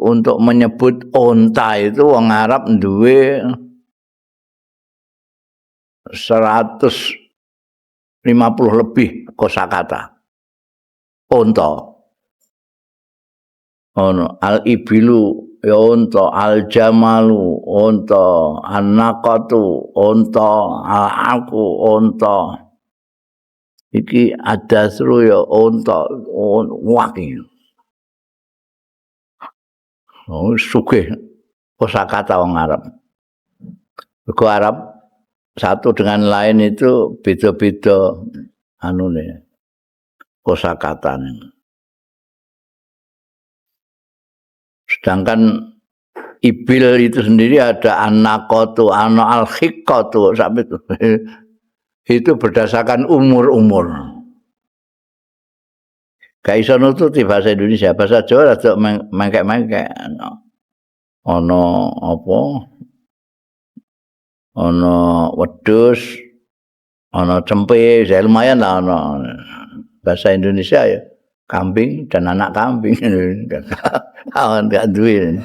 untuk menyebut unta itu wong Arab duwe 150 lebih kosakata. Unta. Ono al-ibilu ya unta, al-jamalu unta, an-naqatu unta, al-aqu unta. Iki adasru ya unta, waki. Oh, sugih kosakata wong Arab. Mergo Arab satu dengan lain itu beda-beda anune kosakatane. Sedangkan ibil itu sendiri ada an-naqatu, ana al-khiqqatu sampai itu berdasarkan umur-umur. Gak iso nututi bahasa Indonesia, bahasa Jawa rada mengkek-mengkek. Ana apa? Ana wedhus, ana cempe, ya lumayan lah ana. Bahasa Indonesia ya kambing dan anak kambing. Kawan gak duwe.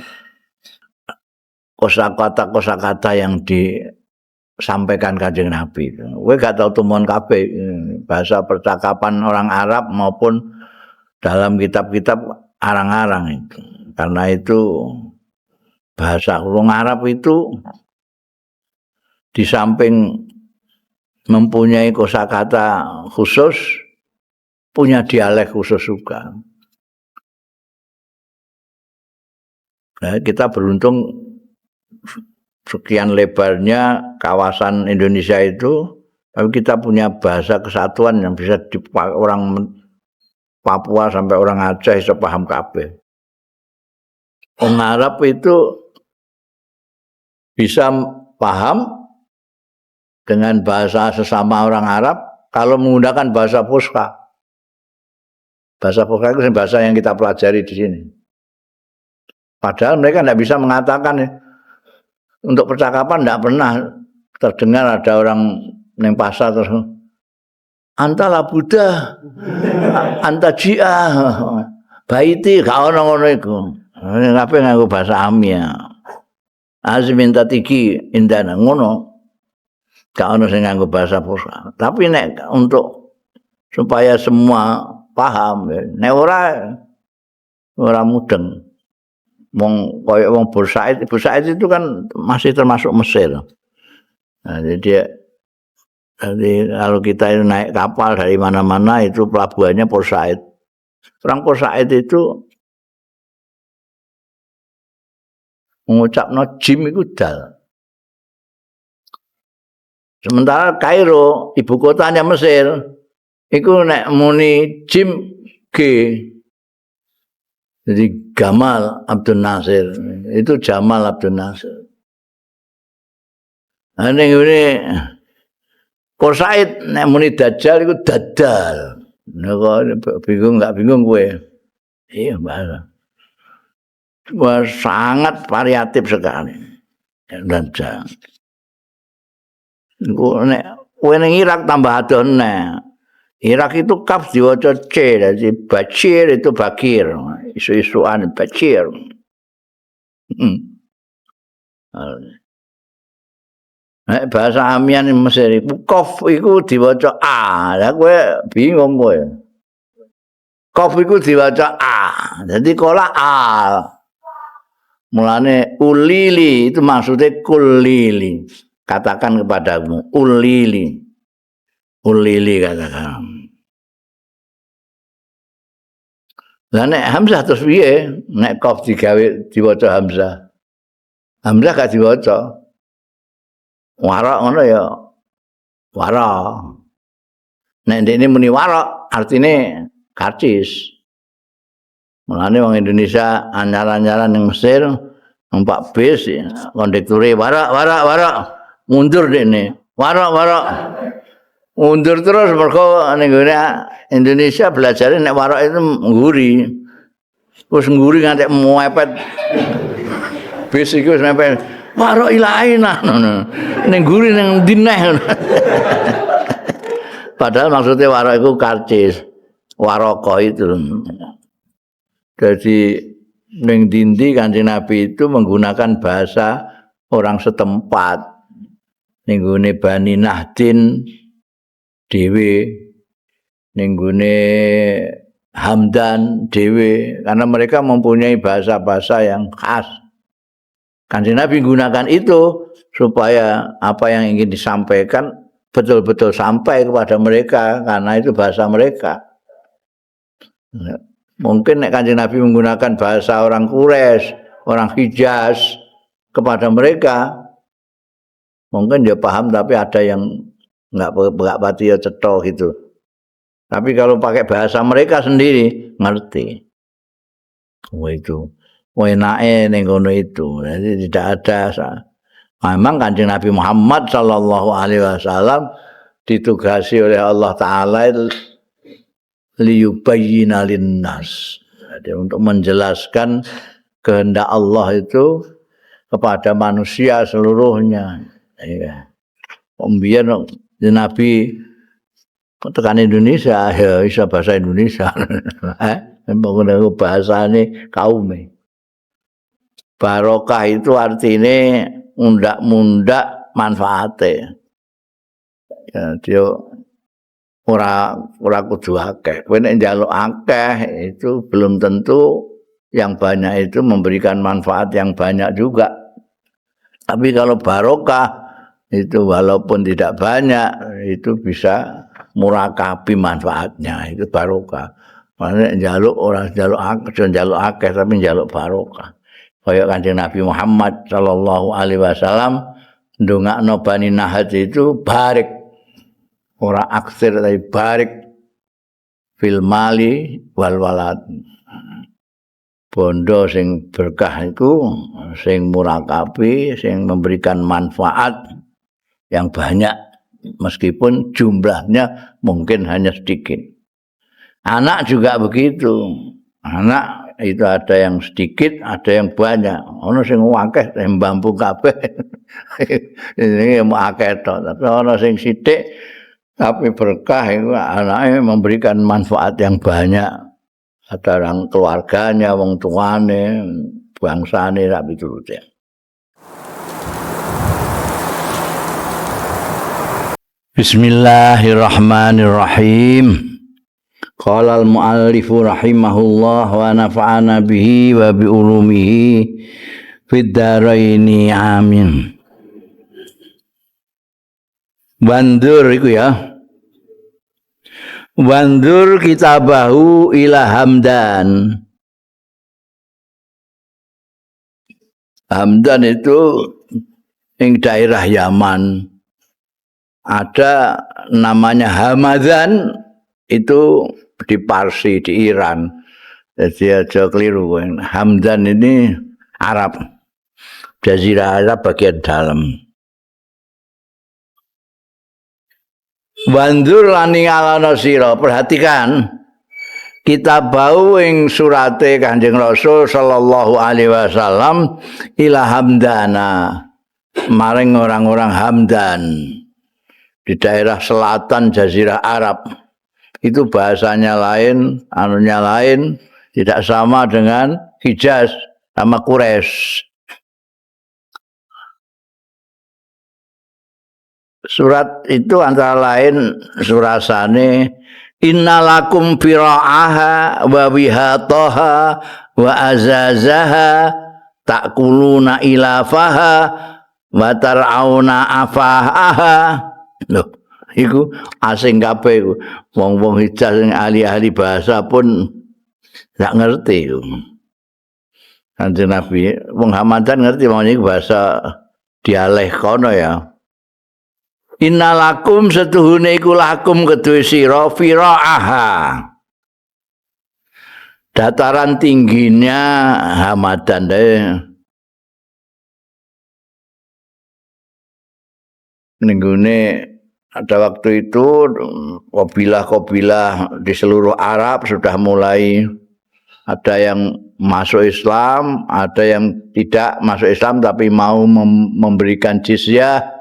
Kosakata yang disampaikan Kanjeng Nabi. Kowe gak tau tumon kabeh bahasa percakapan orang Arab maupun dalam kitab-kitab arang-arang itu. Karena itu bahasa orang Arab itu di samping mempunyai kosakata khusus, punya dialek khusus juga. Nah, kita beruntung sekian lebarnya kawasan Indonesia itu, tapi kita punya bahasa kesatuan yang bisa orang Papua sampai orang Aceh bisa paham kabeh. Orang Arab itu bisa paham dengan bahasa sesama orang Arab kalau menggunakan bahasa Fusha. Bahasa Fusha itu bahasa yang kita pelajari di sini. Padahal mereka tidak bisa mengatakan untuk percakapan tidak pernah terdengar ada orang neng pasar terus anta la Buddha, anta jia, baiti gak ono ngono iku. Kabeh nganggo bahasa Amia. Azim minta tiki indana ngono. Gak ono sing nganggo bahasa Fusha. Tapi nek untuk supaya semua paham, nek ora mudeng. Wong koyo wong Bursaid itu kan masih termasuk Mesir. Nah, jadi kalau kita naik kapal dari mana-mana itu pelabuhannya Port Said. Orang Port Said itu mengucapkan jim itu dal. Sementara Kairo, ibu kotanya Mesir, itu nek muni jim G. Jadi Gamal Abdul Nasir, itu Jamal Abdul Nasir. Nah, ini Port Said nek muni dajjal iku dadal. Nek bingung enggak bingung kowe. Iya, bahasa. Wah, sangat variatif sekali. Dajjal. Nek kowe ning Irak tambah adon nek. Irak itu kaf diwaca C, jadi Bashir itu Bakir. Isu-isuan Bashir. Bahasa Amian Mesir iku qaf iku diwaca A. Lah kowe bingung kowe. Qaf iku diwaca A. Jadi kola A. Mulane ulili itu maksudnya kulili. Katakan kepadamu ulili. Ulili katakan. Lah nek Hamzah terus piye? Nek qaf digawe diwaca Hamzah. Hamzah gak diwaca. Warak ngono ya. Warak. Nek ndekne muni warak artine karcis. Mulane wong Indonesia anyar-anyaran ning Mesir numpak bis kondekture warak mundur dekne. Warak. Mundur terus mergo ning Indonesia belajar nek warak itu ngguri. Wis ngguri nganti mepet. Bis iku wis mepet. Warak ilaina ngono. Ning ngguri ning dineh. Padahal maksudnya warak itu karcis. Waraka itu. Jadi ning dindi Kanjeng Nabi itu menggunakan bahasa orang setempat. Ning gone Bani Nahdin dhewe, ning gone Hamdan dhewe, karena mereka mempunyai bahasa-bahasa yang khas. Kanjeng Nabi gunakan itu supaya apa yang ingin disampaikan betul-betul sampai kepada mereka, karena itu bahasa mereka. Mungkin nek Kanjeng Nabi menggunakan bahasa orang Quraisy, orang Hijaz kepada mereka, mungkin dia paham, tapi ada yang enggak pati ya cetha gitu. Tapi kalau pakai bahasa mereka sendiri ngerti. Itu enake ning kono itu. Jadi tidak ada. Memang Kanjeng Nabi Muhammad sallallahu alaihi wasallam ditugasi oleh Allah taala liyubayyina linnas. Jadi untuk menjelaskan kehendak Allah itu kepada manusia seluruhnya. Ya. Pembiar Nabi tekan Indonesia ya bisa bahasa Indonesia. Memang bahasane kaume. Barokah itu artinya mundak-mundak manfaate. Ya, dia ora kudu akeh. Kowe nek njaluk akeh itu belum tentu yang banyak itu memberikan manfaat yang banyak juga. Tapi kalau barokah itu walaupun tidak banyak itu bisa murakabi manfaatnya, itu barokah. Makanya njaluk orang njaluk akeh tapi njaluk barokah. Kaya Kanjeng Nabi Muhammad sallallahu alaihi wasallam ndongakno Bani Nahd itu barik. Ora aksir tapi barik fil mali wal walad. Bondo sing berkah iku sing murakabi, sing memberikan manfaat yang banyak meskipun jumlahnya mungkin hanya sedikit. Anak juga begitu. Anak itu ada yang sedikit, ada yang banyak. Ono sing akeh mbampu kabeh. Ini mau akeh to, tapi ono sing sithik tapi berkah itu anaknya memberikan manfaat yang banyak. Ada orang keluarganya, wong tuane, bangsane rak piturute. Bismillahirrahmanirrahim. Qala al-muallifu rahimahullah wa nafa'ana bihi wa bi ulumihi fid dharaini amin. Bandur iku ya. Wandur kitabahu ila Hamdan. Hamdan itu ing daerah Yaman. Ada namanya Hamadan itu di Parsi, di Iran. Jadi aja keliru. Hamdan ini Arab. Jazirah Arab bagian dalam. Wandur lani alana sira, perhatikan kita bau ing surate Kanjeng Rasul sallallahu alaihi wasallam ila Hamdana, maring orang-orang Hamdan di daerah selatan Jazirah Arab. Itu bahasanya lain, anunya lain, tidak sama dengan Hijaz sama Quraisy. Surat itu antara lain surasane innalakum fira'aha wa wihataha wa azazaha ta'kuluna ilafaha wa tar'auna afahaha. Loh, iku asing kabeh iku. Wong-wong Hijaz sing ahli-ahli bahasa pun gak ngerti iku. Kanjeng Nabi, wong Hamadan ngerti wong iki bahasa dialek kono ya. Innalakum setuhune iku lakum kedue sira firaaha. Dataran tingginya Hamadan nenggune ada waktu itu kabilah-kabilah di seluruh Arab sudah mulai ada yang masuk Islam, ada yang tidak masuk Islam tapi mau memberikan jizyah.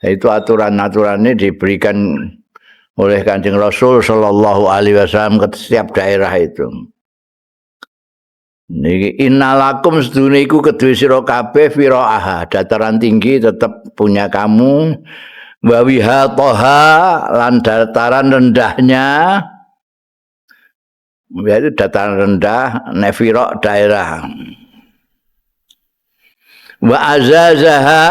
Itu aturan-aturannya diberikan oleh Kanjeng Rasul sallallahu alaihi wasallam ke setiap daerah itu. Niki innalakum sedune iku kedue sira kabeh firaaha, dataran tinggi tetap punya kamu, wa wihataha lan dataran rendahnya, yaitu dataran rendah nefirok daerah. Wa azazaha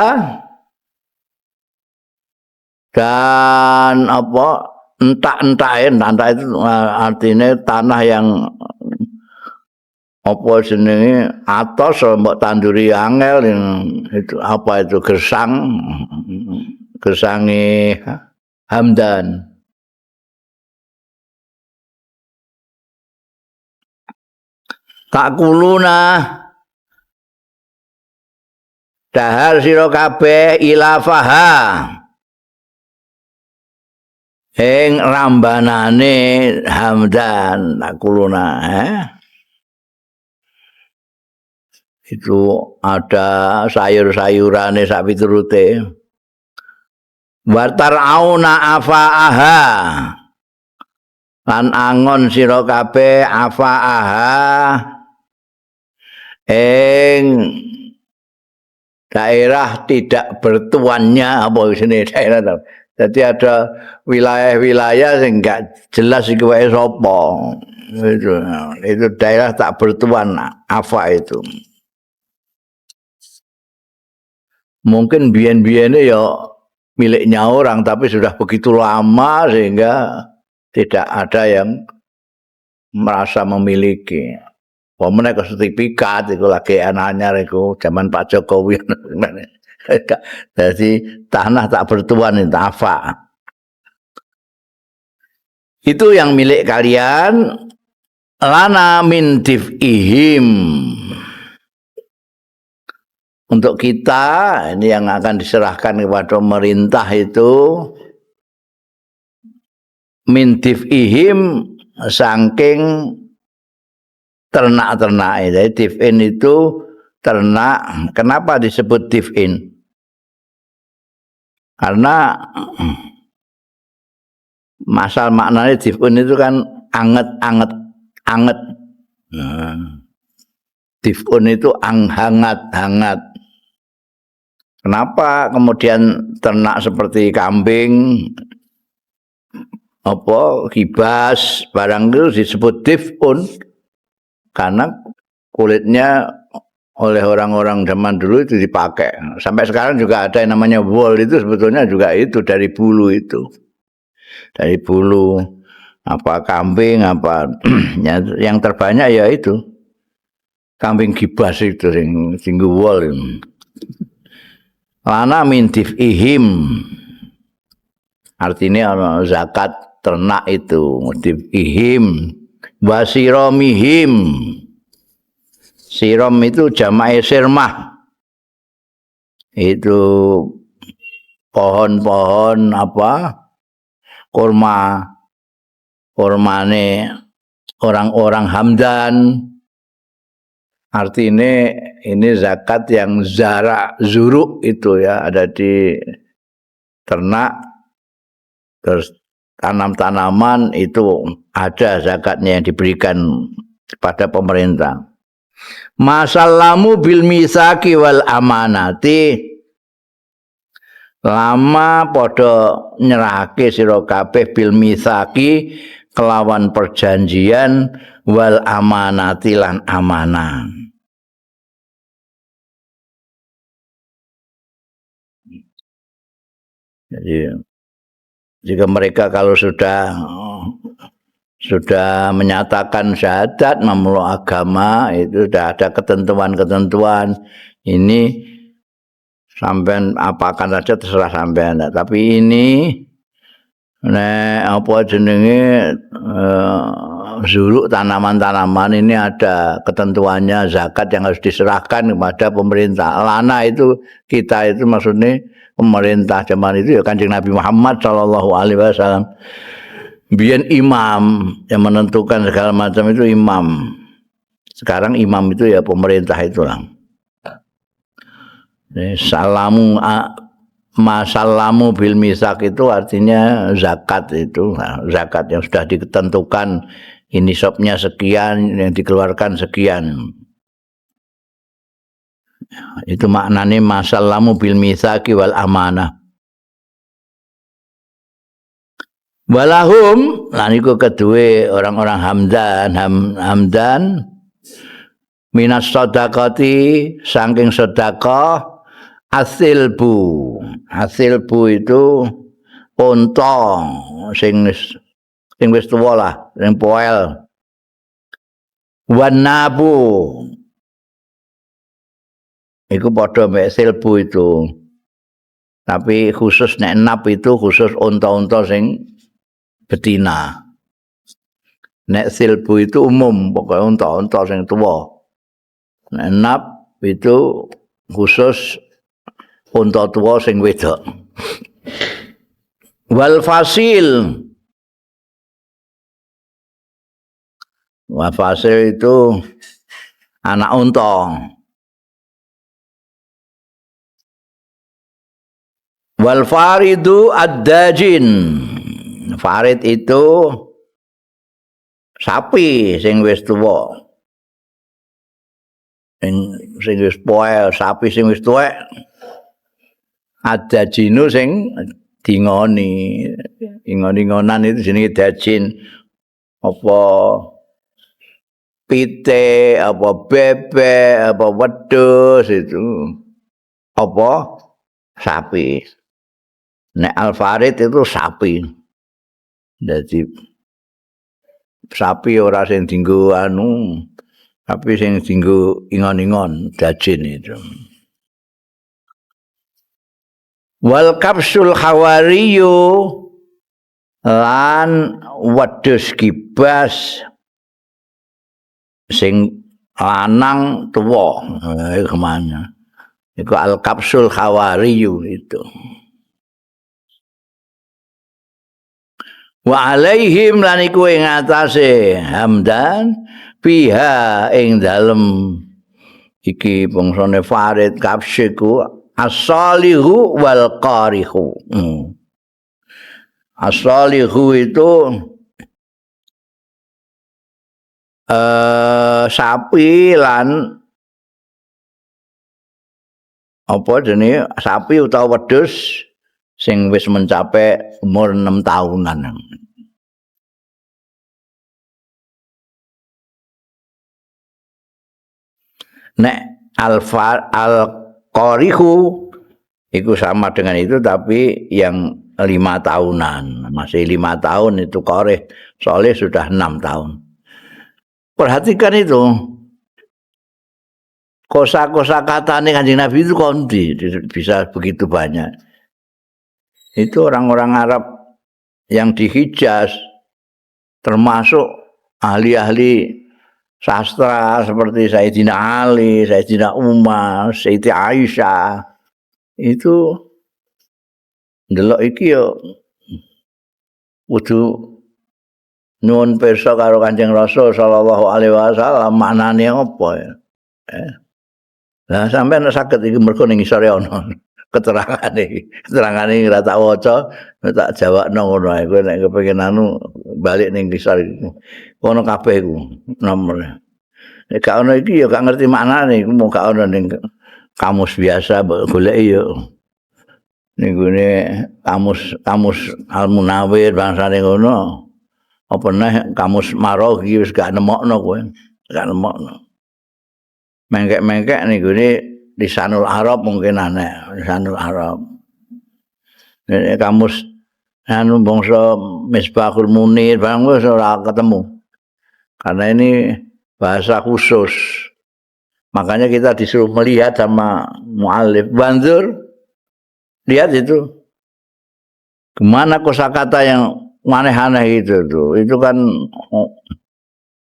dan apa entah itu artinya tanah yang apa jenenge atos mbok tanduri angel itu apa itu gesange Hamdan. Takuluna dahar sira kabeh ilafaha ing rambanane Hamdan takuluna itu ada sayur-sayurane sak piturute. Wartarauna afaaha lan angon sira kabeh afaaha ing daerah tidak bertuannya apa isine daerah. Jadi ada wilayah-wilayah yang enggak jelas iki wae sapa. Itu daerah tak bertuan apa itu. Mungkin biyen-biyene ya miliknya orang tapi sudah begitu lama sehingga tidak ada yang merasa memiliki. Pemene ke sertifikat itu lagi anyar iku zaman Pak Jokowi. Jadi tanah tak bertuan itu apa? Itu yang milik kalian lana min tifihim. Untuk kita ini yang akan diserahkan kepada pemerintah itu min tifihim saking ternak-ternak. Jadi tifin itu ternak. Kenapa disebut tifin? Karena masal maknanya tifin itu kan anget. Tifin itu hangat. Kenapa kemudian ternak seperti kambing, kibas, barang itu disebut tifun? Karena kulitnya oleh orang-orang zaman dulu itu dipakai. Sampai sekarang juga ada yang namanya wool, itu sebetulnya juga itu dari bulu itu. Dari bulu apa kambing apa yang terbanyak ya itu kambing kibas itu sing wool. Lana min tifihim. Artinya zakat ternak itu tifihim. Wasiromihim. Sirom itu jama'i sirmah. Itu pohon-pohon apa? Kurmane orang-orang Hamdan. Artinya ini zakat yang zuruk itu ya, ada di ternak, terus tanam-tanaman itu ada zakatnya yang diberikan kepada pemerintah. Masallamu bil misaki wal amanati, lama podo nyerahke sira kabeh bil misaki kelawan perjanjian wal amanati lan amanah. Jadi jika mereka kalau sudah menyatakan syahadat memeluk agama itu sudah ada ketentuan-ketentuan ini sampean apakan saja terserah sampean. Tapi ini apa jenenge zuruk tanaman-tanaman ini ada ketentuannya zakat yang harus diserahkan kepada pemerintah. Lana itu kita itu maksudnya pemerintah zaman itu ya Kanjeng Nabi Muhammad sallallahu alaihi wasallam. Biyen imam yang menentukan segala macam itu imam. Sekarang imam itu ya pemerintah itulah. Masallamu bil misak itu artinya zakat itu. Zakat yang sudah ditentukan ini nisabnya sekian yang dikeluarkan sekian. Itu maknane masallamu bil mitsaqi wal amanah. Walahum lan iku kedue orang-orang Hamdan minas sedekati saking sedekah asilbu itu unta sing wis tuwa lah sing poel wanabu iku padha mek silbu itu tapi khusus nek nab itu khusus unta-unta sing betina. Nek silbu itu umum, pokoknya unta-unta sing tuwa. Nek nab itu khusus unta tuwa sing wedok. Wal fasil. Wal fasil itu anak unta. Wal faridu ad-dajin. Farid itu sapi sing wis tuwa. Sing wis poel, sapi sing wis tuwek. Ad-dajinu sing dingoni. Ingon-ingonan itu jenenge dajin. Apa pite, apa bebek, apa wedhus itu. Apa sapi. Nek al-farid itu sapi. Jadi sapi ora sing dienggo tapi sing dienggo ingon-ingon dajin itu. Wal kapsul hawariyu lan wedhus kibas sing lanang tuwa. Kemana? Iku al kapsul hawariyu itu. Wa alaihim lan iku ing atase Hamdan fiha ing dalem iki bangsane Farid kapsiku as-salihu wal qarihu. As-salihu itu sapi lan apa jenenge sapi utawa wedhus sing wis mencapai umur 6 tahunan. Nek al-qarihu itu sama dengan itu tapi yang 5 tahunan. Masih 5 tahun itu qorih, soalnya sudah 6 tahun. Perhatikan itu. Kosa-kosa katanya Kanjeng Nabi itu kondi bisa begitu banyak. Itu orang-orang Arab yang di Hijaz termasuk ahli-ahli sastra seperti Sayyidina Ali, Sayyidina Umar, Sayyidina Aisyah itu ndelok iki yo kudu nyuwun pirsa karo Kanjeng Rasul sallallahu alaihi wasallam maknane apa ya. Lah sampeyan saged iki mergo ning isore ana keterangane ora tak waca tak jawabno ngono ae kowe nek kepengin balik ning kisah iki ono kabeh iku nomor nek gak ono iki ya gak ngerti maknane iku mau gak ono ning kamus biasa goleki ya ning gone kamus Al-Munawwir bangsane ngono apa neh kamus Maraghi wis gak nemokno kowe gak nemokno mengkek-mengkek ning gone Lisanul Arab mungkin aneh, Lisanul Arab. Ini kamus bangsa Misbahul Munir, barang wis ora ketemu. Karena ini bahasa khusus. Makanya kita disuruh melihat sama mu'alif. Banjur, lihat itu. Kemana kosakata yang aneh-aneh itu tuh. Itu kan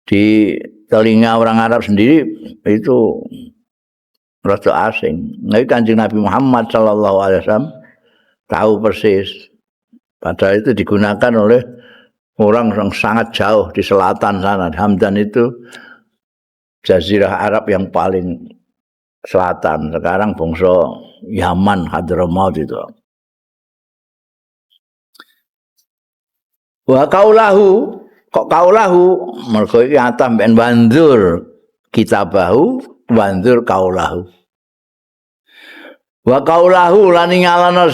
di telinga orang Arab sendiri itu rada asing. Nek Kanjeng Nabi Muhammad sallallahu alaihi wasallam tahu persis. Padahal itu digunakan oleh orang yang sangat jauh di selatan sana. Hamdan itu jazirah Arab yang paling selatan. Sekarang bangsa Yaman, Hadramaut itu. Wa kaulahu, kok kaulahu mergo iki atah ben bandur kitabahu bandur kaulahu. Wa qaulahu lan ningalono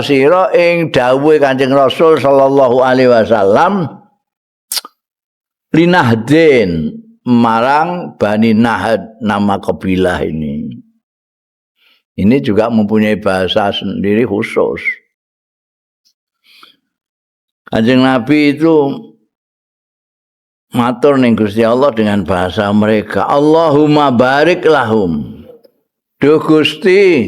sira ing dawuhe Kanjeng Rasul sallallahu alaihi wasallam linahdin marang Bani Nahd nama kabilah ini. Ini juga mempunyai bahasa sendiri khusus. Kanjeng Nabi itu matur ning Gusti Allah dengan bahasa mereka. Allahumma barik lahum. Duh Gusti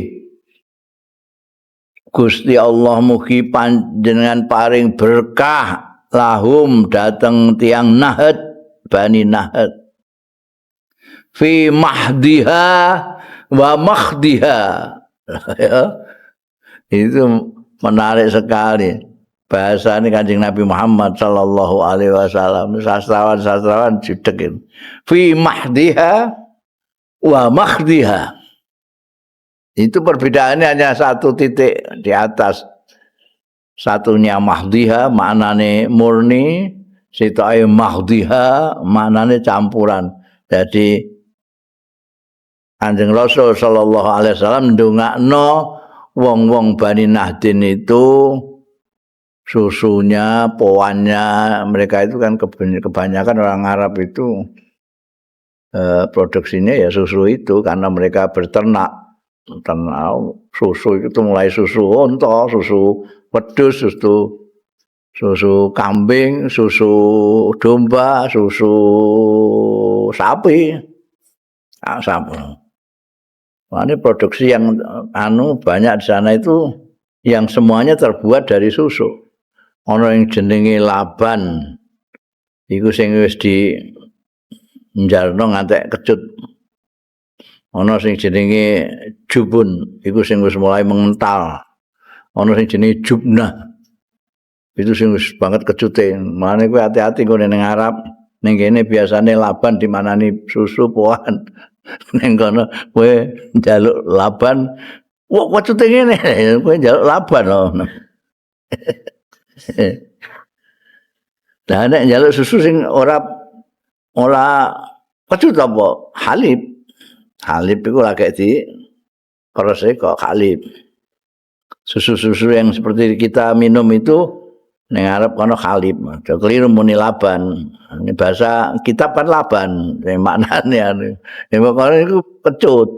Allah mugi panjenengan paring berkah lahum dateng tiang Nahd, Bani Nahd. Fi mahdiha wa makhdiha. Ya. Itu menarik sekali. Bahasa ini Kanjeng Nabi Muhammad sallallahu alaihi wasallam. Sastrawan judekin. Fi mahdiha wa makhdiha. Itu perbedaannya hanya satu titik di atas. Satunya mahdiha maknane murni, sitoke mahdiha maknane campuran. Jadi Kanjeng Rasul sallallahu alaihi wasallam ndongakno wong-wong Bani Nahdin itu susunya, poannya, mereka itu kan kebanyakan orang Arab itu produksinya ya susu itu karena mereka berternak. Susu itu mulai susu unta, susu wedhus, susu kambing, susu domba, susu sapi. Sapi. Nah, ini produksi yang banyak di sana itu yang semuanya terbuat dari susu. Ono yang jenenge Laban. Iku sing wis di njalno ngantek kecut. Ana sing jenenge Jubun, iku sing wis mulai mengental. Ana sing jenenge Jubnah. Itu sing wis banget kecute. Mane kowe hati-hati ngene ning Arab, ning kene biasane Laban dimanani susu poan. Ning kono kowe njaluk Laban, kok kecute ngene, kowe njaluk Laban loh. Lah nek njaluk susu sing ora kecut apa? Halib. Halib itu lagi di korose kok halib. Susu-susu yang seperti kita minum itu ning Arab kono halib. Aja keliru muni Laban. Ini bahasa kitab kan Laban, maknane. Ya pokoke iku kecut.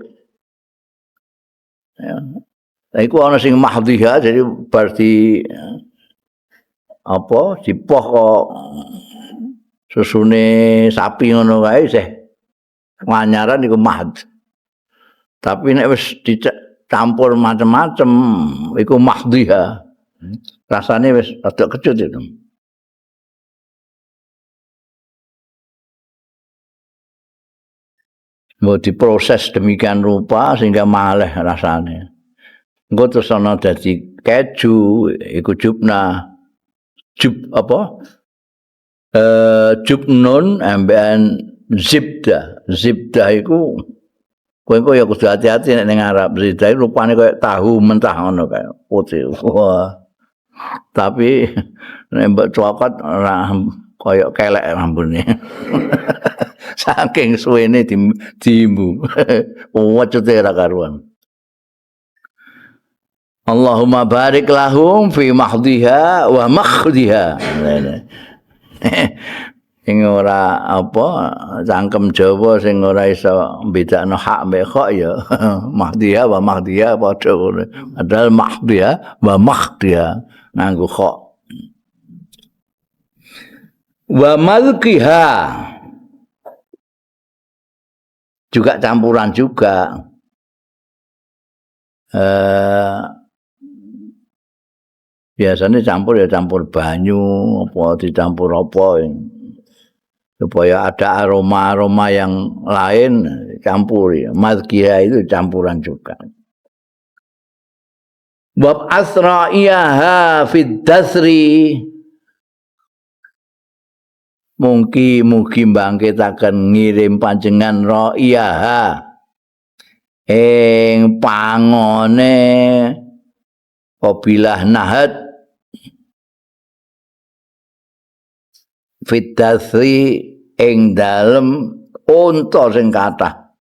Ya. Nah, iku ana sing mahdhiha jadi berarti apa dipoh kok susune sapi ngono kae sih. Wanyaran iku mahd. Tapi nek wis dicampur macam-macam iku mahdhiha. Rasane wis rada kecut itu. Mau diproses demikian rupa sehingga maleh rasane. Engko terus ana dadi keju iku jubna. Jubnun ambekan zibda. Zibda iku kowe ya kudu hati-hati nek ning Arab. Zibda iku rupane koyo tahu mentah ngono kae putih. Wah. Tapi nek mbok cokot ora koyo kelek rambune. Saking suwene diimbu. Wecute ora karuan. Allahumma barik lahum fi mahdhiha wa makhdiha. Sing ora apa cangkem Jawa sing ora iso bedakno hak mek kok ya mahdhiha wa mahdhiha padha ngono. Padahal mahdhiha wa makhdiha nganggo kok. Wa malkiha juga campuran juga. Biasanya campur banyu apa dicampur apa supaya ada aroma-aroma yang lain campur. Mazkiya itu campuran juga. Bab asra'iyaha fid dasri mugi bangkitaken ngirim panjenengan ra'iyaha ing pangone kabilah Nahd fitdasri ing dalem unta sing kathah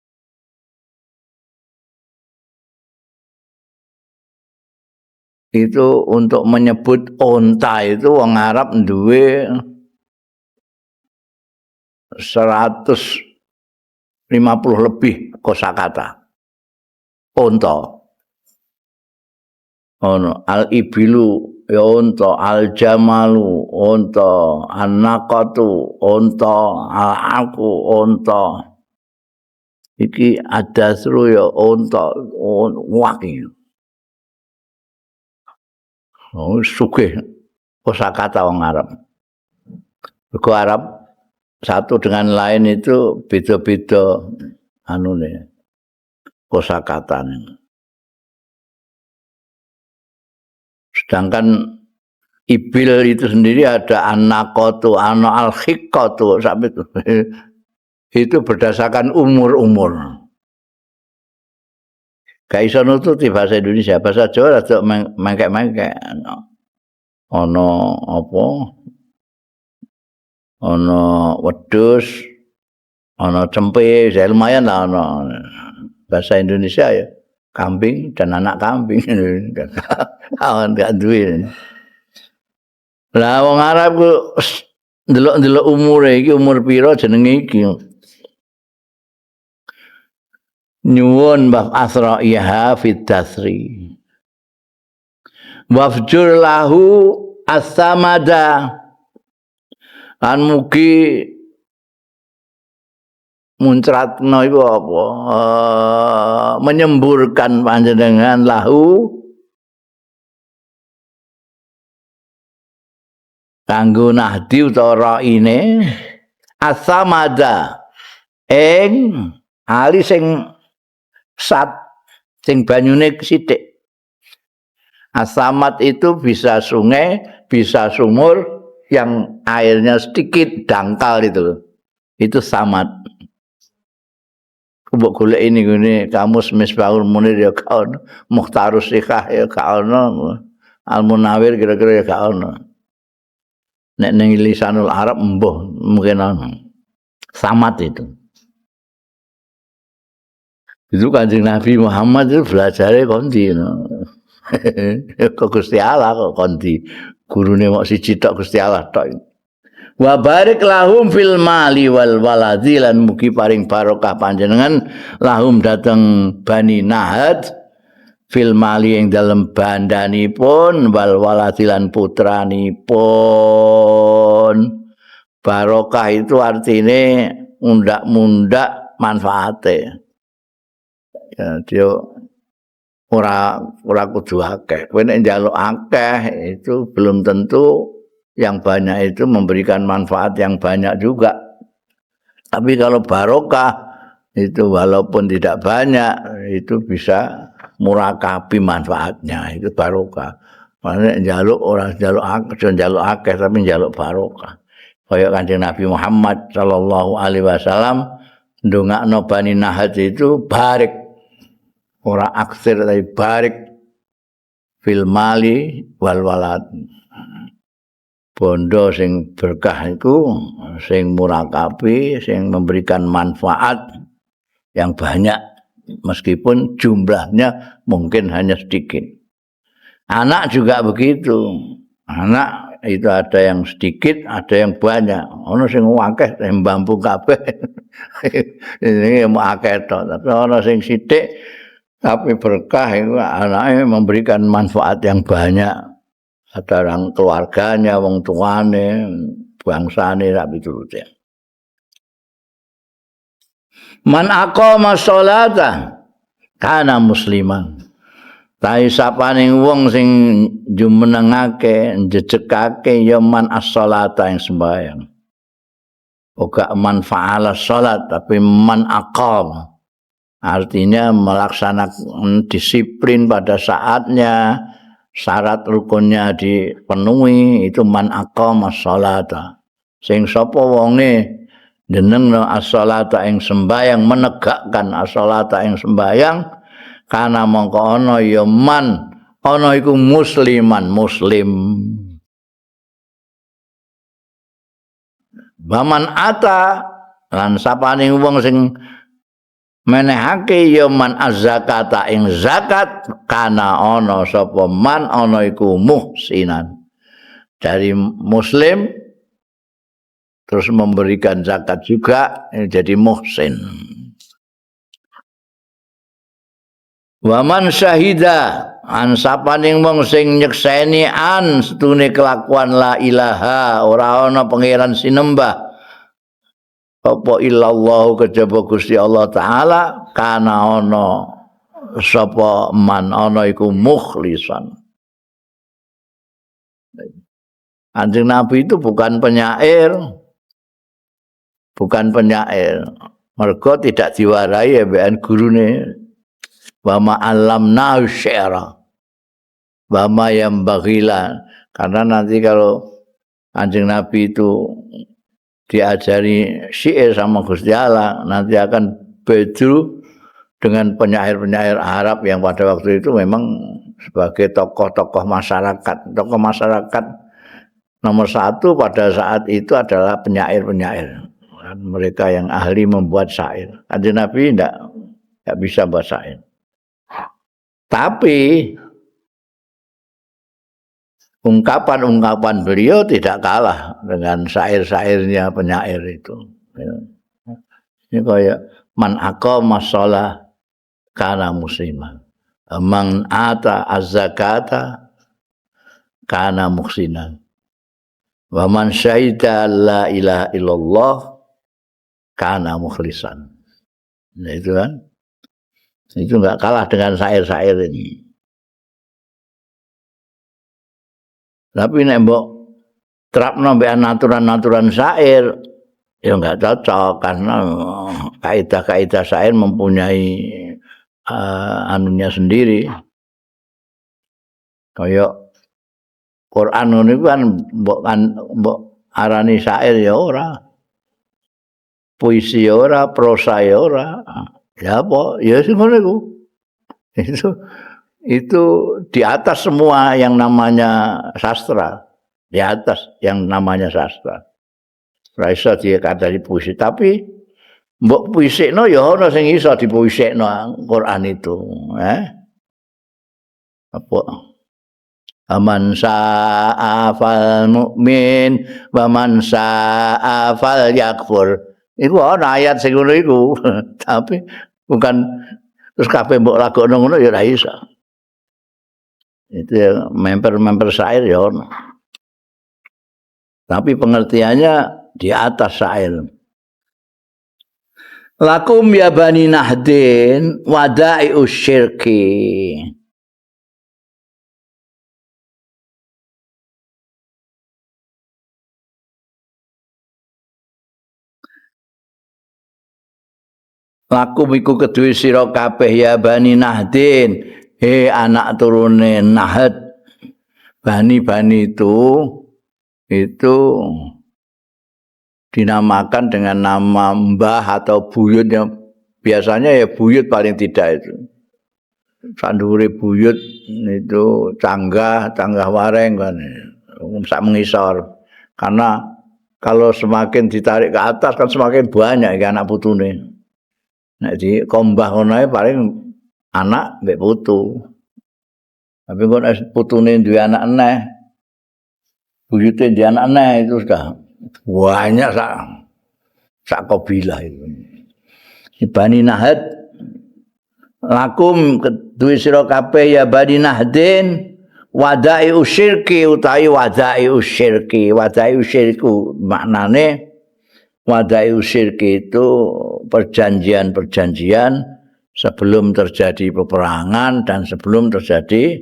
itu untuk menyebut onta itu wong Arab duwe 150 lebih kosakata. Onta. Ono al-ibilu ya onta, al-jamalu onta, an-naqatu onta, al-aqu onta. Iki adasru ya onta, waki. Oh, sugih kosakata wong Arab. Mergo Arab satu dengan lain itu beda-beda anune kosakatane. Sedangkan ibil itu sendiri ada an-naqatu, ana al-khiqqatu sampai itu berdasarkan umur-umur. Gak iso nututi bahasa Indonesia, bahasa Jawa rada mengkek-mengkek. Ana apa? Ana wedhus, ana cempe, ya lumayan lah ana. Bahasa Indonesia ya kambing dan anak kambing. Kawan gak duwe. Lah wong Arab ku ndelok-ndelok umure iki umur pira jenenge iki. Nyuwun bab asra'iha fit dasri. Wafjur lahu as-samada. Lan mugi muncratno iku apa? Menyemburkan panjenengan lahu kanggo nahdi utawa raine as-samada ing ali sing sat sing banyune sithik. Asamat itu bisa sungai, bisa sumur yang airnya sedikit dangkal itu. Itu samat. Mbok golek ini kamus Misbahul Munir ya kaon, Mukhtarus Sikhah ya kaon, Al-Munawir kira-kira ya kaon. Nek ning lisanul Arab mbuh mungkin ana. Samat itu. Itu Kanjeng Nabi Muhammad itu belajarnya kondi kok Gusti Allah kok kondi gurune mok siji tok Gusti Allah tok. Wa barik lahum fil mali wal waladi lan mugi paring barokah panjenengan lahum dateng Bani Nahad fil mali ing dalem bandanipun wal waladi lan putranipun. Barokah itu artine mundak-mundak manfaate. Ya, dia ora kudu akeh. Kowe nek njaluk akeh itu belum tentu yang banyak itu memberikan manfaat yang banyak juga. Tapi kalau barokah itu walaupun tidak banyak itu bisa murakabi manfaatnya, itu barokah. Makanya njaluk ora njaluk akeh tapi njaluk barokah. Kaya Kanjeng Nabi Muhammad sallallahu alaihi wasallam ndongakno Bani Nahad itu barik ora aksir tapi barik fil mali wal walad. Bondo sing berkah iku sing murakabi, sing memberikan manfaat yang banyak meskipun jumlahnya mungkin hanya sedikit. Anak juga begitu. Anak itu ada yang sedikit, ada yang banyak. Ono sing akeh mbampu kabeh. Ini mau akeh tok, tapi ono sing sithik tapi berkah itu anaknya memberikan manfaat yang banyak. Ada orang keluarganya, wong tuane, bangsane tak piturute. Man aqama sholata kana musliman. Tahi sapaning wong sing jumenengake, njejekake ya man as-sholata ing sembahyang. Ora man fa'ala sholat tapi man aqama. Artinya melaksanakan disiplin pada saatnya, syarat rukunnya dipenuhi, itu man aqama sholata. Sing sapa wonge jenengno as-sholata ing sembayang, menegakkan as-sholata ing sembayang, kana mongko ana ya man ana iku musliman muslim. Baman ata lan sapaning wong sing menehake ya man az-zakata ing zakat kana ana sapa man ana iku muhsinan dari muslim terus memberikan zakat juga jadi muhsin. Waman syahida an sapaning wong sing nyekseni an setune kelakuan la ilaha ora ana pangeran sinembah apa illallah kejaba Gusti Allah taala kana ana sapa man ana iku mukhlisan. Kanjeng Nabi itu bukan penyair, bukan penyair. Mergo tidak diwarai mbekan gurune. Wa ma alamna syi'ra. Wa ma yambaghilan. Karena nanti kalau Kanjeng Nabi itu diajari syair sama Gusti Allah, nanti akan bedru dengan penyair-penyair Arab yang pada waktu itu memang sebagai tokoh-tokoh masyarakat. Tokoh masyarakat nomor satu pada saat itu adalah penyair-penyair. Mereka yang ahli membuat syair. Kanjeng Nabi tidak bisa buat syair. Tapi ungkapan-ungkapan beliau tidak kalah dengan syair-syairnya penyair itu. Ini kayak man aqama shalah kana musliman. Man ata az-zakata kana muhsinan. Wa man syahida la ilaha illallah kana mukhlisan. Nah itu kan. Itu enggak kalah dengan syair-syair ini. Tapi nek mbok terapno mbekan aturan-aturan syair ya enggak cocok karena kaidah-kaidah syair mempunyai anunya sendiri. Kayak Quran niku kan mbok arani syair ya ora. Puisi ya ora, prosa ya ora. Ya apa? Ya sing ngono iku. Itu di atas semua yang namanya sastra. Di atas yang namanya sastra. Ora iso dikandani puisi, tapi mbok puisikno ya ana sing iso dipuisikno Quran itu, Apa? Aman sa'afal mukmin wa man sa'afal yakfur. Iku ana ayat sing ngono iku. Tapi bukan terus kabeh mbok lagokno ngono ya ora iso. Itu ya member-member syair ya ono. Tapi pengertiannya di atas syair. Lakum ya bani nahdin wada'i'us syirki. Lakum iku kedue sira kabeh ya bani nahdin, he anak turune Nahd. Bani-bani itu dinamakan dengan nama mbah atau buyut yang biasanya ya buyut paling tidak itu. Sandure buyut itu canggah wareng kan. Sak mengisor. Karena kalau semakin ditarik ke atas kan semakin banyak ya anak putune. Nek di kombah ngono paling anak mbek putu. Tapi kok putune duwe anak eneh. Buyute duwe anak eneh itu sudah banyak sak kabilah itu. Bani Nahd lakum kedue sira kabeh ya Bani Nahdin wada'i usyirki utawi wada'i usyirki. Wada'i usyirku maknane wada'i usyirki itu perjanjian-perjanjian sebelum terjadi peperangan dan sebelum terjadi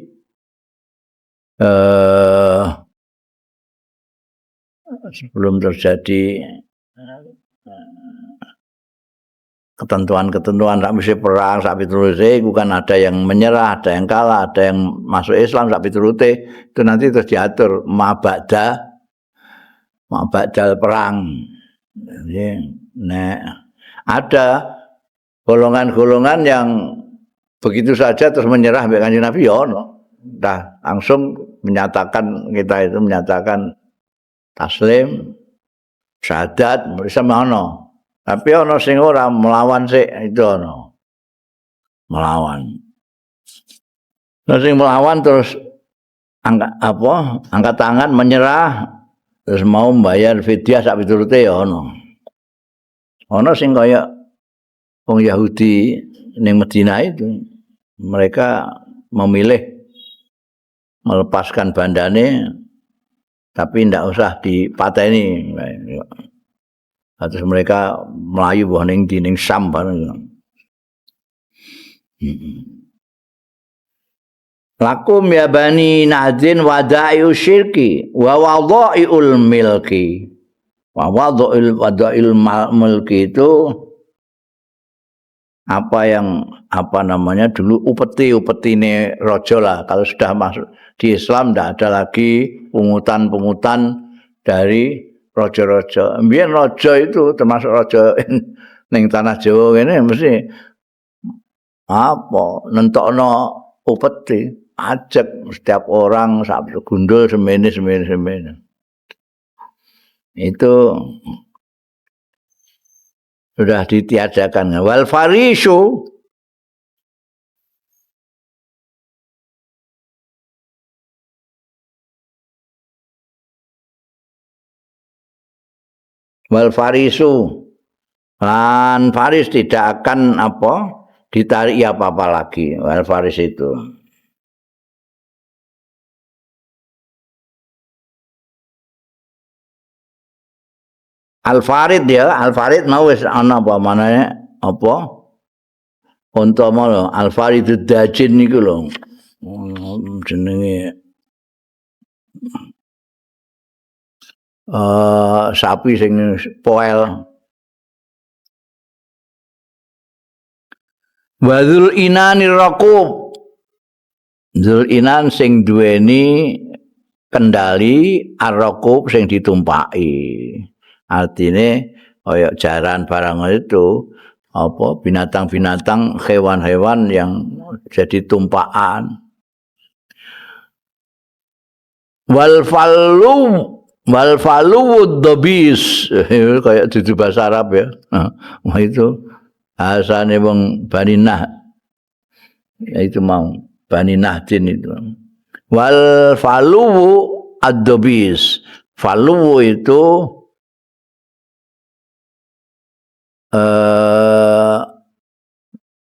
ketentuan-ketentuan sak mesti perang sak piturute iku kan ada yang menyerah, ada yang kalah, ada yang masuk Islam sak piturute itu nanti terus diatur mabadal perang. Jadi ada golongan-golongan yang begitu saja terus menyerah mbek Kanjeng Nabi ya ono. Dah langsung menyatakan taslim, syahadat, bisa ono. Tapi ono sing ora melawan sik itu ono. melawan. Terus sing melawan terus angkat tangan menyerah terus mau membayar fidyah sak piturute ya ono. Ono sing kaya wong Yahudi ning Madinah itu mereka memilih melepaskan bandane tapi ndak usah dipateni. Terus mereka melayu wah ning ning Syam bareng. Lakum ya bani Nahdin wada'iu syirki wa wadha'iul milki. Wa wadha'il milki itu apa namanya dulu upeti-upetine raja lah. Kalau sudah masuk di Islam tidak ada lagi pungutan-pungutan dari raja-raja. Mbiyen raja itu termasuk raja ning tanah Jawa ini mesti nentokno upeti, ajak setiap orang sak gundul semene. Itu sudah ditiadakan. Wal farishu lan faris tidak akan ditarik apa-apa lagi. Wal faris itu Al-Farid ya, Al-Farid mau wis ana apa manane unta mau Al-Faridud Dajin niku lho. Jenenge sapi sing poel. Wadzul inani raqub. Dzul inan sing duweni kendali ar-raqub sing ditumpaki. Artine kaya jaran barang itu binatang-binatang, hewan-hewan yang jadi tumpakan. Wal falu dabis kayak dudu bahasa Arab ya. Nah, itu bahasane wong Bani Nah. Itu mau Bani Nahdin itu. Wal falu ad-dabis. Falu itu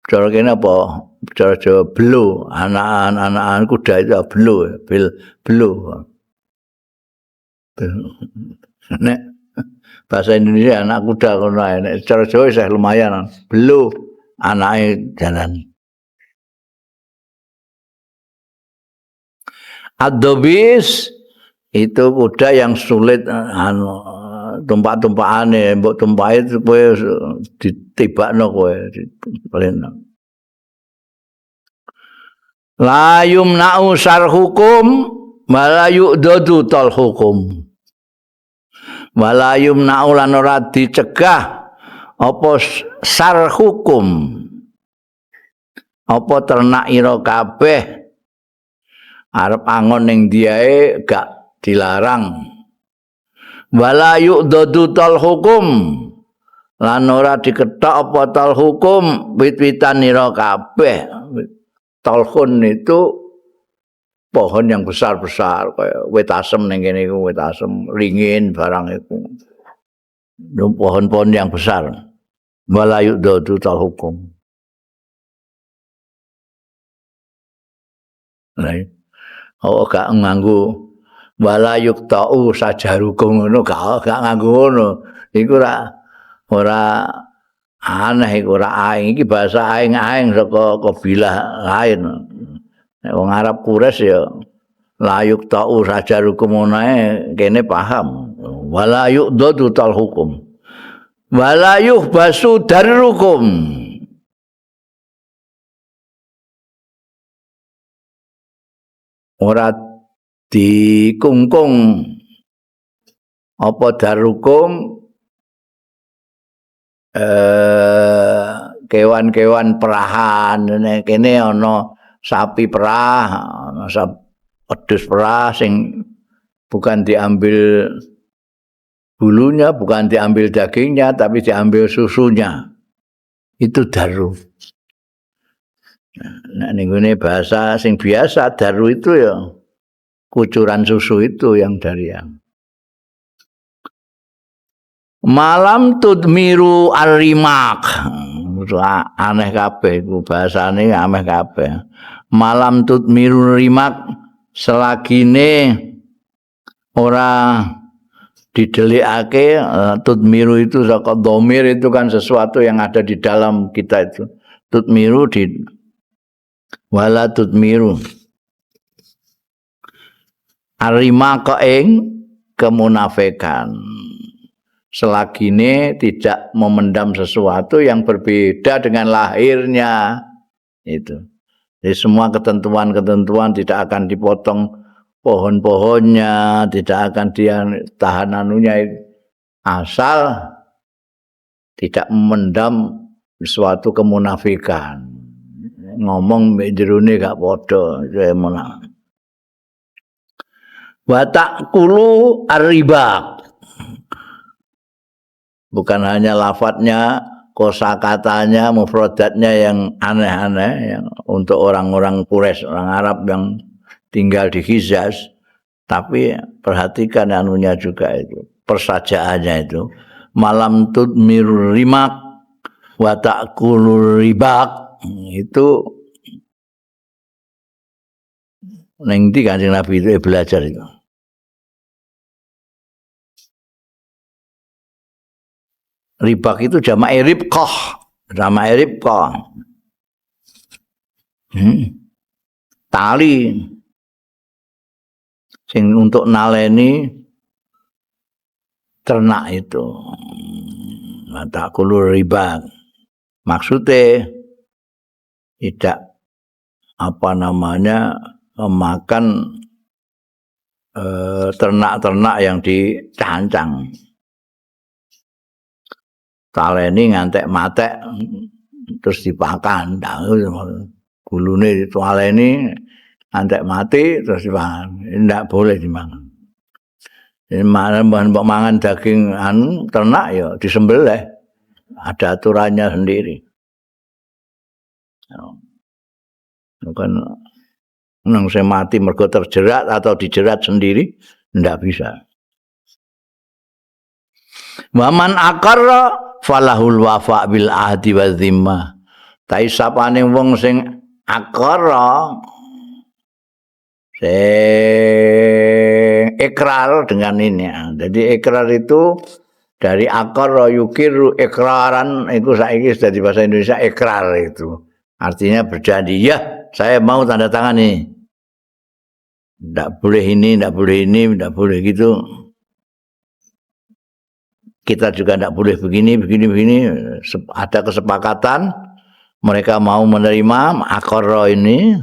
cara kene apa? Cara Jawa belo, anak-anak kuda itu belo, belo. Nek bahasa Indonesia anak kuda ngono ae. Nek cara Jawa wis lumayan. Belo anake jalan. Ad-dabis itu kuda yang sulit tumpak-tumpakane, mbok tumpake kowe ditibakno kowe dipeleno. La yumna'u syar hukum wala yu'dadu tal hukum. Wala yumna'u lan ora dicegah apa syar hukum. Apa ternak ira kabeh arep angon ning diae gak dilarang. Wala yu'dadu tal hukum lan ora diketok apa tal hukum wit-witan ira kabeh. Talhun itu pohon yang besar-besar kayak wit asem ning kene iku wit asem ringin barang itu. Pohon-pohon yang besar. Wala yu'dadu tal hukum. Nah, gak nganggo wala yuqta'u sajarukum ngono gak nganggo ngono. Iku ora aneh iku ora aing iki bahasa aing-aing saka kabilah lain. Nek wong Arab Quraisy ya la yuqta'u sajarukum ngono kene paham. Wala yuqdadu tal hukum. Wala yuhbasu darrukum. Ora dikungkung apa darukum kewan-kewan perahan kene ana sapi perah ana wedhus perah sing bukan diambil bulunya bukan diambil dagingnya tapi diambil susunya itu daru Nah ninggune bahasa sing biasa daru itu ya kucuran susu itu yang dari yang malam tudmiru arimak. Aneh kabeh iku bahasane aneh kabeh. Malam tudmiru rimak selagine ora didelikake tudmiru itu saka domir itu kan sesuatu yang ada di dalam kita itu. Tudmiru di wala tudmiru arimaka ing kemunafikan selagine tidak memendam sesuatu yang berbeda dengan lahirnya itu. Jadi semua ketentuan-ketentuan tidak akan dipotong pohon-pohonnya, tidak akan dia tahan anunya asal tidak memendam suatu kemunafikan. Ngomong mbek jerone gak padha, wa ta'kulu ar-riba. Bukan hanya lafadznya, kosakatanya, mufradatnya yang aneh-aneh yang untuk orang-orang Quraisy, orang Arab yang tinggal di Hijaz, tapi perhatikan anunya juga itu, persajaannya itu. Malam tudmir rimak wa ta'kulur ribak itu ning ndi Kanjeng Nabi itu belajar itu. Ribak itu jamak ribqah, jamak ribqah. Tali sing untuk naleni ternak itu. Mata kulur riba. Maksudnya tidak memakan ternak-ternak yang dicancang. Taleni ngantek matek terus dipakan. Gulune taleni ngantek mati terus dipakan. Tidak boleh dimakan. Jadi mbok mangan daging ternak ya disembelih. Ada aturannya sendiri. Bukan nang saya mati mergo terjerat atau dijerat sendiri ndak bisa. Waman aqarra falahul wafa bil ahdi wa dhimmah. Tai sapane wong sing aqarra ikrar dengan ini. Jadi ikrar itu dari aqarra yukiru ikraran itu saiki sudah di bahasa Indonesia ikrar itu. Artinya berjanji, ya saya mau tanda tangan nih. Tidak boleh ini, tidak boleh ini, tidak boleh gitu. Kita juga tidak boleh begini. Ada kesepakatan, mereka mau menerima akoro ini.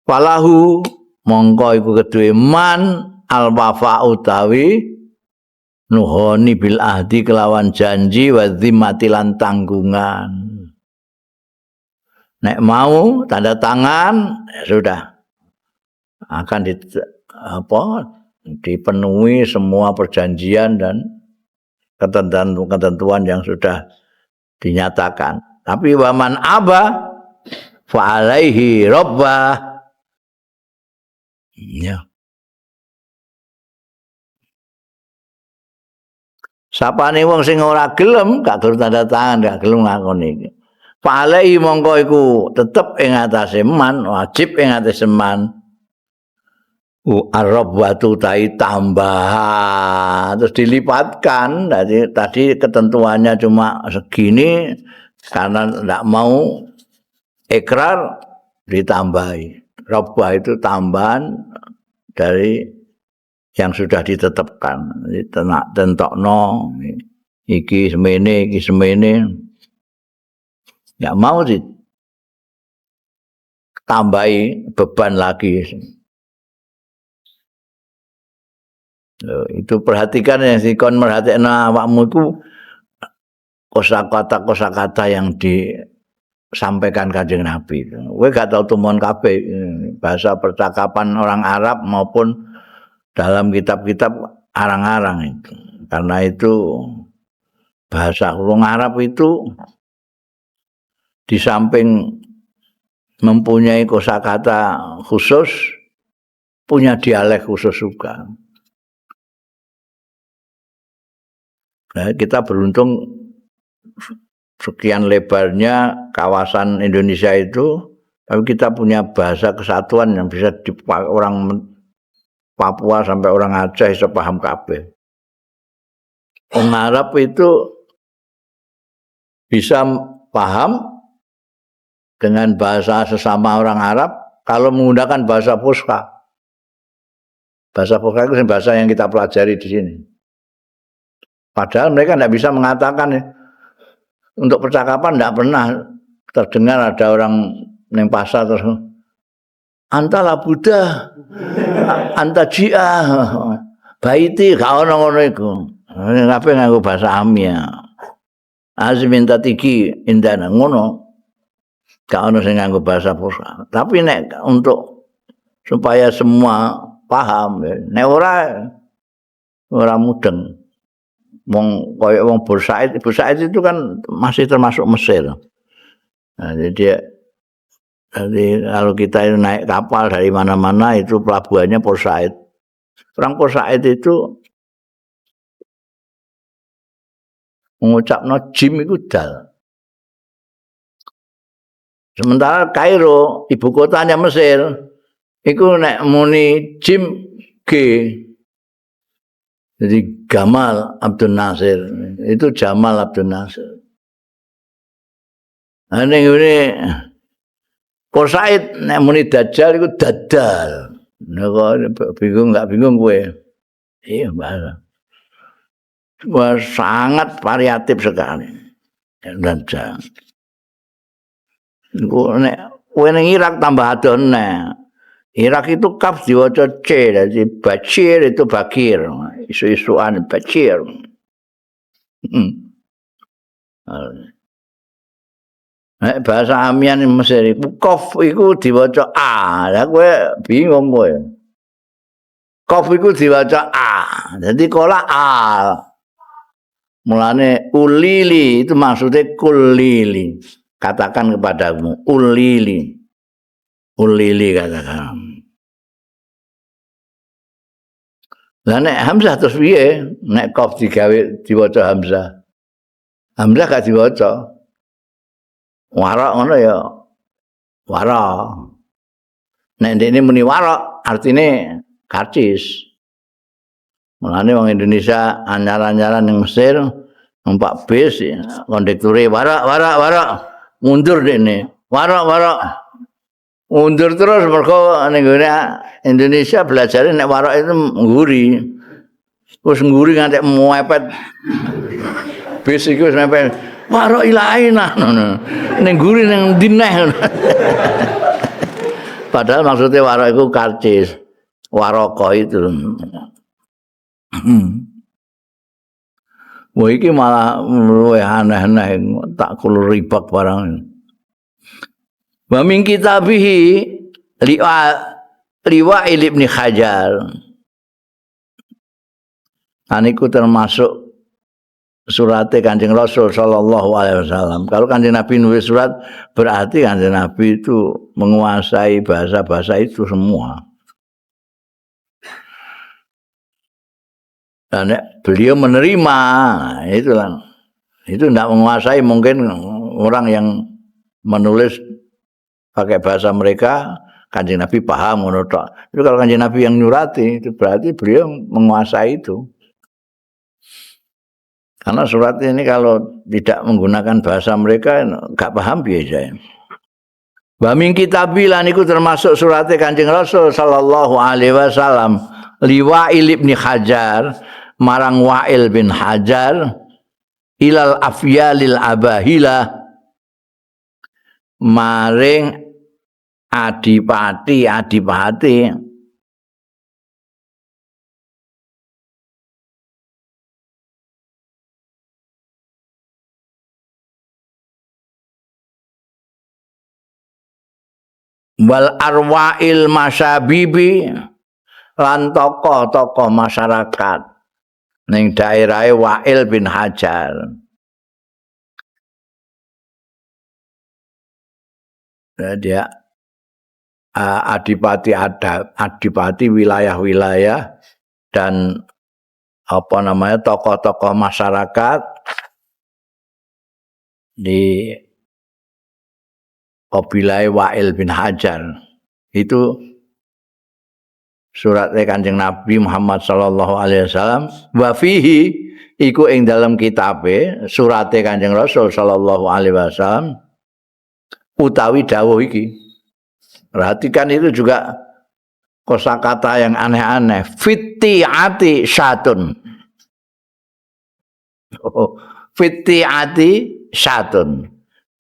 Falahu mongko iku kedue man al wafa utawi nuhoni bil ahdi kelawan janji wa zimmati lan tanggungan. Nek mau tanda tangan ya sudah akan dipenuhi semua perjanjian dan ketentuan yang sudah dinyatakan. Tapi waman aba fa alaihi rabbah. Ya. Sapane wong sing ora gelem gak gelem tanda tangan, gak gelem ngakoni iki. Falai mongko iku tetep ing atase man, wajib ing atase man. Ar-rabbatu tai tambah terus dilipatkan. Tadi ketentuannya cuma segini karena tidak mau ikrar ditambahi. Rabbah itu tambahan dari yang sudah ditetapkan. Tentokno iki semene. Nggak mau sih tambahi beban lagi. Itu perhatikan yang sikon merhatikan awakmu itu kosakata yang disampaikan Kanjeng Nabi. Kowe gak tau tumon kabeh bahasa percakapan orang Arab maupun dalam kitab-kitab arang-arang itu. Karena itu bahasa orang Arab itu di samping mempunyai kosakata khusus, punya dialek khusus juga. Nah, kita beruntung sekian lebarnya kawasan Indonesia itu, tapi kita punya bahasa kesatuan yang bisa orang Papua sampai orang Aceh bisa paham kabeh. Orang Arab itu bisa paham dengan bahasa sesama orang Arab kalau menggunakan bahasa Fusha. Bahasa Fusha itu bahasa yang kita pelajari di sini. Padahal mereka tidak bisa mengatakan untuk percakapan tidak pernah terdengar ada orang neng pasar terus anta la Buddha, anta jia, baiti gak ono ngono iku. Kabeh nganggo bahasa Amia. Azminta tiki indana ngono. Gak ono sing nganggo bahasa Fusha. Tapi nek untuk supaya semua paham, nek ora mudeng. Wong koyo wong Bursaid itu kan masih termasuk Mesir. Nah, jadi kalau kita naik kapal dari mana-mana itu pelabuhannya Port Said. Orang Port Said itu mengucapno jim itu dal. Sementara Kairo, ibu kotanya Mesir, itu nek muni jim G. Jadi Gamal Abdul Nasir, itu Jamal Abdul Nasir. Nah, ini Port Said nek muni Dajjal itu Dadal. Nek bingung enggak bingung kowe. Iya, bahasa. Wah, sangat variatif sekali. Dajjal. Nek kowe ning Irak tambah adone. Irak itu kaf diwaca C, jadi Bashir itu Bakir. Isu-isuan Bashir. Bahasa Amian Mesir iku Qaf iku diwaca A. Lah kowe bingung kowe. Qaf iku diwaca A. Jadi kola A. Mulane ulili itu maksudnya kulili. Katakan kepadamu ulili. Ulili katakan. Lah nek Hamzah terus piye? Nek Qaf digawe diwaca Hamzah. Hamzah gak diwaca. Warok ngono ya. Warok. Nek ndekne muni warok artine karcis. Mulane wong Indonesia anyar-anyaran ning Mesir numpak bis kondekture warok mundur dekne. Warok mundur terus mergo ning Indonesia belajar nek warok itu ngguri. Wis ngguri nganti mepet. Bis iku wis mepet. Warok ilaina ngono. Ning ngguri ning dineh. Padahal maksudnya warok itu karcis. Waroko itu. Wah iki malah luwih aneh-aneh tak kulo ribak barang. Wa min kitabihi liwa Ibnu Hajar. Aniku termasuk suratnya Kanjeng Rasul sallallahu alaihi wasallam. Kalau Kanjeng Nabi nulis surat berarti Kanjeng Nabi itu menguasai bahasa-bahasa itu semua. Dan beliau menerima itulah. Itu tidak menguasai mungkin orang yang menulis pakai bahasa mereka Kanjeng Nabi paham ngono tok. Itu kalau Kanjeng Nabi yang nyurati itu berarti beliau menguasai itu. Karena surat ini kalau tidak menggunakan bahasa mereka enggak paham biasa. Wa min kitabilan iku termasuk suratnya Kanjeng Rasul sallallahu alaihi wasallam liwa'il Ibnu Hajar marang Wa'il bin Hajar ilal afyalil abahila maring adipati wal arwa'il masyabibi lan tokoh-tokoh masyarakat ning daerahe Wa'il bin Hajar. Dia adipati wilayah-wilayah dan apa namanya tokoh-tokoh masyarakat di kabilah Wa'il bin Hajar. Itu surat Kanjeng Nabi Muhammad sallallahu alaihi wasallam wa fihi iku ing dalam kitabe surat Kanjeng Rasul sallallahu alaihi wasallam utawi dawuh iki. Perhatikan itu juga kosakata yang aneh-aneh. Fiti'ati syatun. Fiti'ati syatun.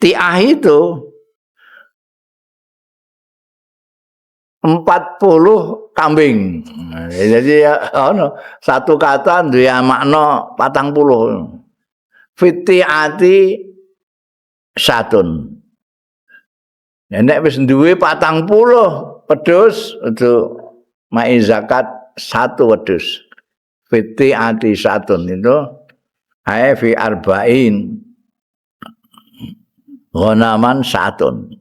Ti'ah itu 40 kambing. Jadi satu kata duwe makna 40. Fiti'ati syatun. Nek wis duwe 40 wedhus untuk mai zakat 1 wedhus. Fiti'ati syatun itu ai fi arba'in ghanaman syatun.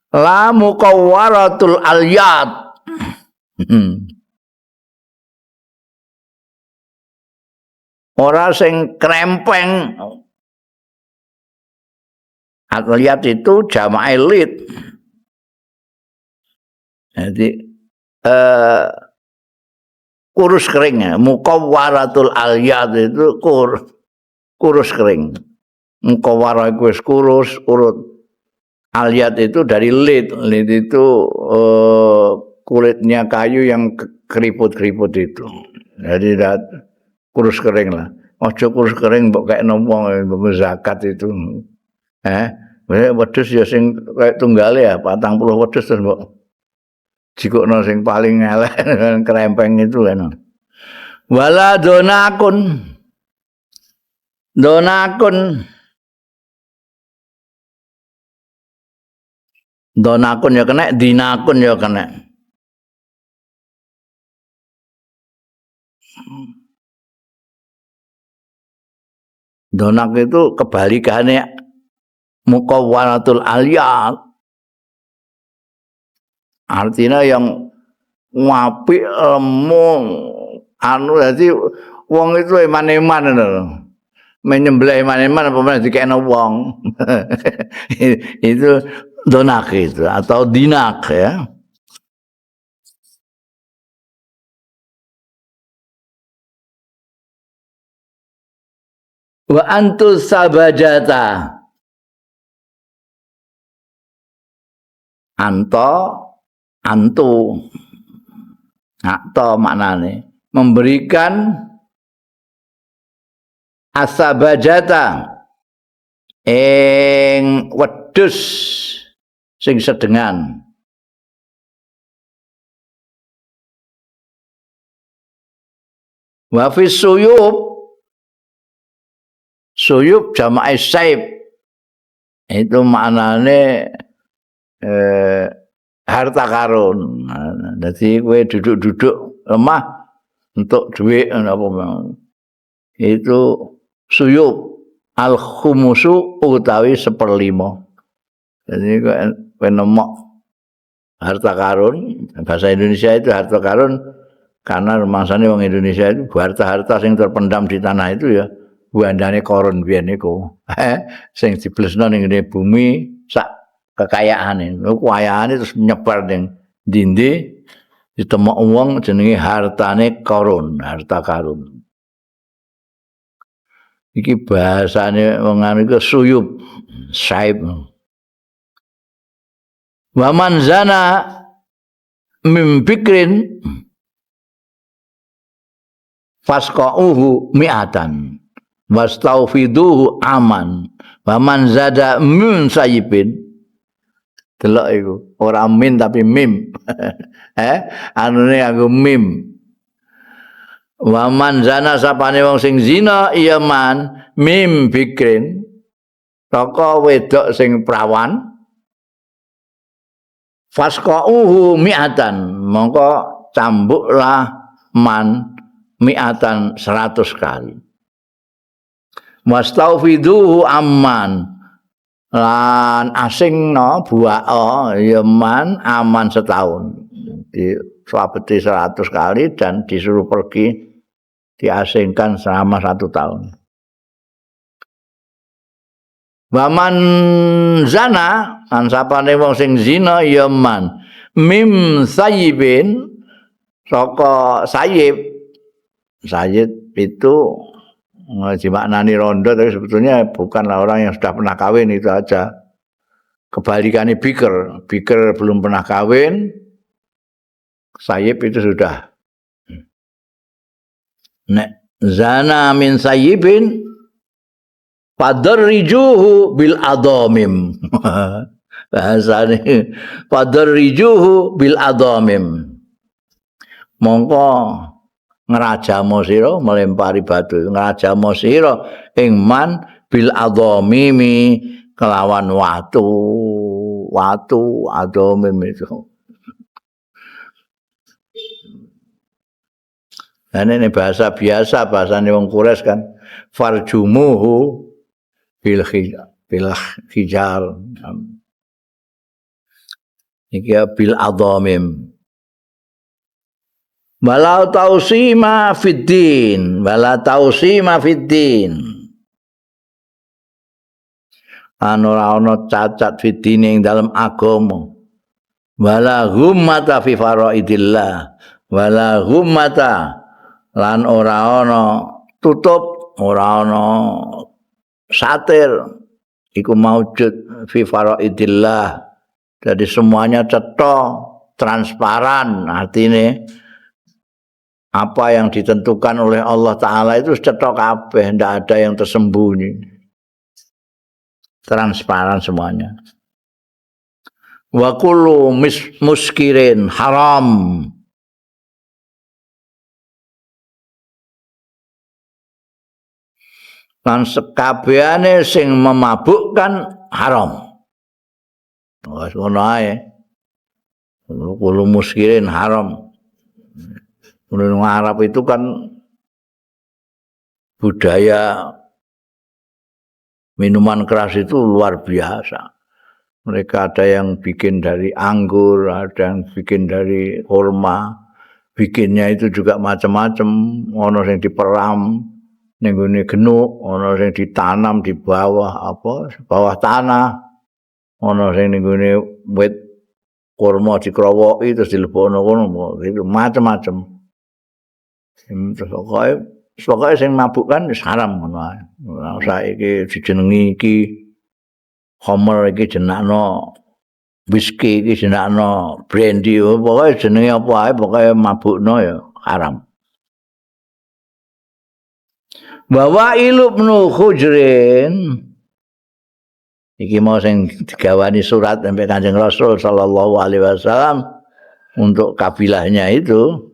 La muqawwaratul alyat. Ora sing krempeng. Alyat itu jamaah elit. Jadi kurus kering. Muqawwaratul alyat itu kurus kering. Muqawwarah itu kurus, urut. Alyat itu dari lit. Lit itu kulitnya kayu yang keriput-keriput itu. Jadi kurus kering lah. Ojo kurus kering mbok kayak nomong zakat itu. Wedhus ya sing kayak tunggale ya 40 wedhus terus mbok jikokno sing paling elek krempeng itu kan. Wala donakun. Donakun ya kena, dinakun ya kena. Donak itu kebalikannya muqawwaratul aliyat. Artinya yang ngapik lemu jadi wong itu eman-eman menyembelih eman-eman apa meneh dikene wong. Itu donak itu atau dinak ya. Wa antus sabajata. Antu maknane memberikan asabajata ing wedhus sing sedengan. Wa fi suyub jamaah saib itu maknane harta karun. Jadi kowe duduk-duduk lemah untuk duit apa itu suyub al khumusu utawi 1/5. Jadi kowe nemok harta karun, bahasa Indonesia itu harta karun karena rumangsane wong Indonesia itu harta-harta sing terpendam di tanah itu ya bandane korun biyen niku. Sing diblesno ning bumi sak kekayaane. Kekayaane terus nyebar ning ndi ditemok wong jenenge hartane korun, harta karun. Iki bahasane wong anu iku suyub, saib. Wa man zana mim bikrin fasqa'uhu mi'atan wastaufiduhu aman wa man zada min sayyibin. Delok iku ora min tapi mim. Anune nganggo mim. Wa man zana sapane wong sing zina iya man mim bikrin saka wedok sing prawan fasqa'uhu mi'atan mongko cambuklah man mi'atan 100 kali. Wastaufiduhu amman lan asingno buao ya man aman setahun. Di selabeti 100 kali dan disuruh pergi diasingkan selama 1 tahun. Waman zana an sapane wong sing zina ya man mim sayyibin saka sayyib. Sayyib itu dimaknani rondo tapi sebetulnya bukanlah orang yang sudah pernah kawin itu aja. Kebalikannya biker. Biker belum pernah kawin, sayyib itu sudah. Nek zana min sayyibin fadarrijuhu bil adamim. Bahasane fadarrijuhu bil adamim. Mongko ngrajamo sira melempari batu ngrajamo sira ing man bil adamimi kelawan watu adamim itu. Nah, ini bahasa biasa bahasane wong Quraisy kan farjumuhu bil hijar iki bil adamim wala tausima fiddin ora ana cacat fiddin ing dalam agama wala hummata fi faraidillah wala hummata lan ora ana tutup ora ana satir iku maujud fi faraidillah. Jadi semuanya cetok transparan, artinya apa yang ditentukan oleh Allah Ta'ala itu cetok kabeh, tidak ada yang tersembunyi, transparan semuanya. Wa kullu muskirin haram, lan sekabehane sing memabukkan haram. Wes ngono ae. Kulo muskirin haram. Menurut Arab itu kan budaya minuman keras itu luar biasa. Mereka ada yang bikin dari anggur, ada yang bikin dari kurma. Bikinnya itu juga macam-macam. Ono sing diperam ning gone genuk, ono sing ditanam di bawah bawah tanah. Ono sing ning gone wit kurma dikrowoki terus dilebokno kono, itu macam-macam. Pokoke sing mabuk kan wis haram ngono ae. Ora usah iki dijenengi iki Homer iki jenakno whisky iki jenakno brandy, pokoke jenenge apa ae pokoke mabukno ya haram. Bahwa ilubnu Hujrin iki mau sing digawani surat sampai Kanjeng Rasul sallallahu alaihi wasallam untuk kabilahnya itu.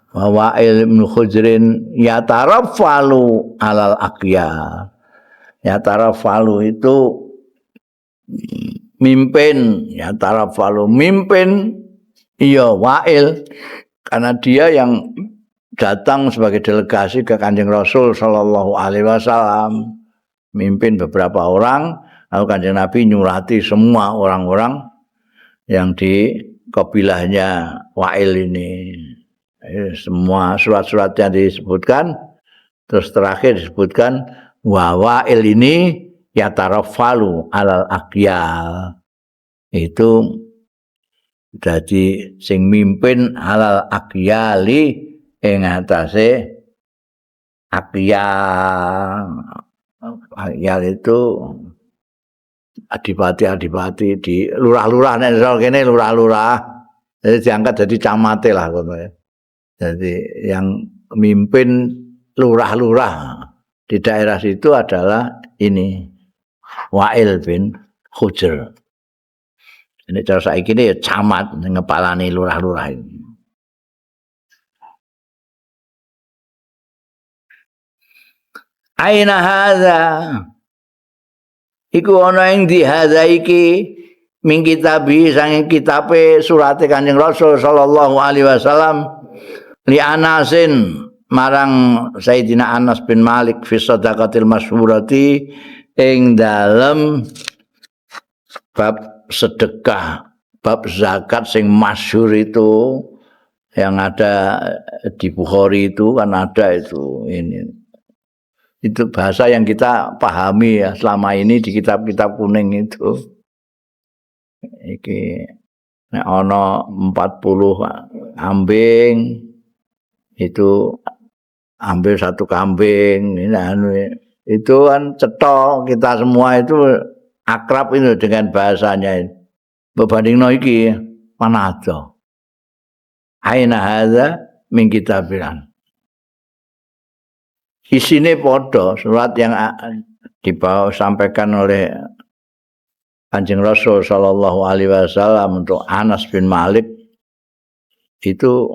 Bahwa ilmu Hujrin yataraffalu alal aqyal. Yataraffalu itu mimpin, yataraffalu mimpin iya Wa'il karena dia yang datang sebagai delegasi ke Kanjeng Rasul sallallahu alaihi wasallam, mimpin beberapa orang, lalu Kanjeng Nabi nyurati semua orang-orang yang di kabilahnya Wa'il ini. Semua surat-surat yang disebutkan, terus terakhir disebutkan wa Wa'il ini yataraffalu alal aqyal. Itu jadi sing mimpin alal aqyali ing atase aqyal. Aqyal itu adipati di lurah-lurah nek kene lurah-lurah. Jadi diangkat jadi camate lah ngono ya. Jadi yang mimpin lurah-lurah di daerah situ adalah ini Wa'il bin Hujr. Ini cara saiki ini ya camat ngepalani lurah-lurah ini. Aina hadza iku ana ing di hadza iki min kitabi saking kitabe surate Kanjeng Rasul sallallahu alaihi wasallam li Anasin marang Sayyidina Anas bin Malik fi shadaqatil masyhurati ing dalem bab sedekah, bab zakat sing masyhur itu yang ada di Bukhari itu kan ada itu ini. Itu bahasa yang kita pahami ya selama ini di kitab-kitab kuning itu. Iki nek ana 40 kambing itu ambil satu kambing ini anu itu kan cetok kita semua itu akrab itu dengan bahasanya. Berbandingno iki mana ada. Aina hadza min kitabilan. Isine padha surat yang dibawa sampaikan oleh Kanjeng Rasul sallallahu alaihi wasallam untuk Anas bin Malik itu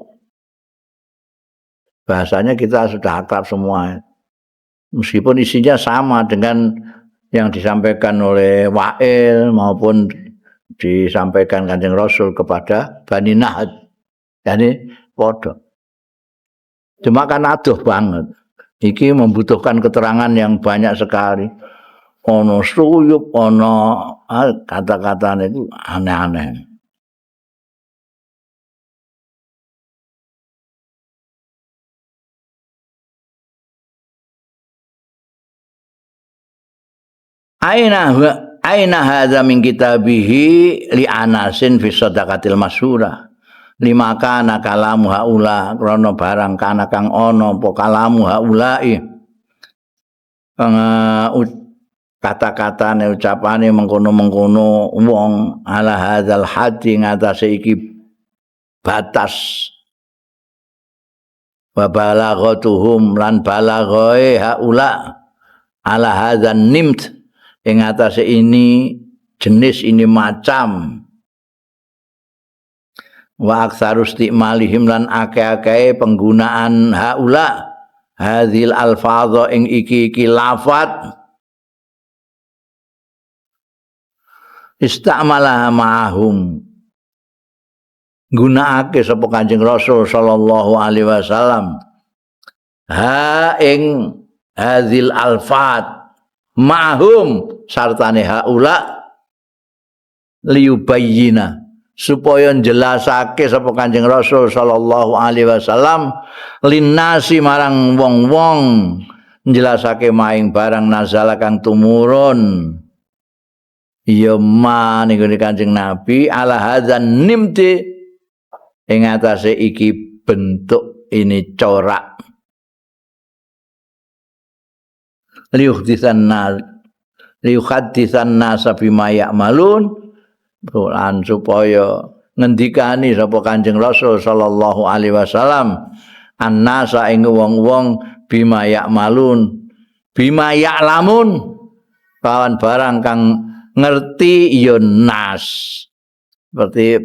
bahasanya kita sudah akrab semua. Meskipun isinya sama dengan yang disampaikan oleh Wa'il maupun disampaikan Kanjeng Rasul kepada Bani Nahd. Jadi padha. Cuma kan adoh banget. Iki membutuhkan keterangan yang banyak sekali. Ono suyup, ono kata-kata itu aneh-aneh. Aina hadza min kitabihi li Anasin fi shadaqatil masyhurah. Lima kana kalamu haula krana barang kana kang ana apa kalamu haulai kata-katane ucapane mengkono-mengkono wong ala hadzal haddi ngatasé iki batas wa balaghatuhum lan balaghae haula ala hadzan nimt ing ngatasé ini jenis ini macam wa aktsaru istimalihim lan akeh-akeh penggunaan haula hadzil alfadha ing iki lafat istamala ma'hum gunakake sapa Kanjeng Rasul sallallahu alaihi wasallam ha ing hadzil alfat ma'hum sartane haula liyubayyina supaya njelasake sapa Kanjeng Rasul sallallahu alaihi wasallam linnasi marang wong-wong njelasake maing barang nazala kang tumurun ya ma niku Kanjeng Nabi ala hadzan nimti ing atase iki bentuk ini corak liyuhdisan nas bima ya'malun Quran supaya ngendikani sapa Kanjeng Rasul sallallahu alaihi wasallam annasa ing wong-wong bima ya'malun bima ya'lamun kawan barang kang ngerti ya nas seperti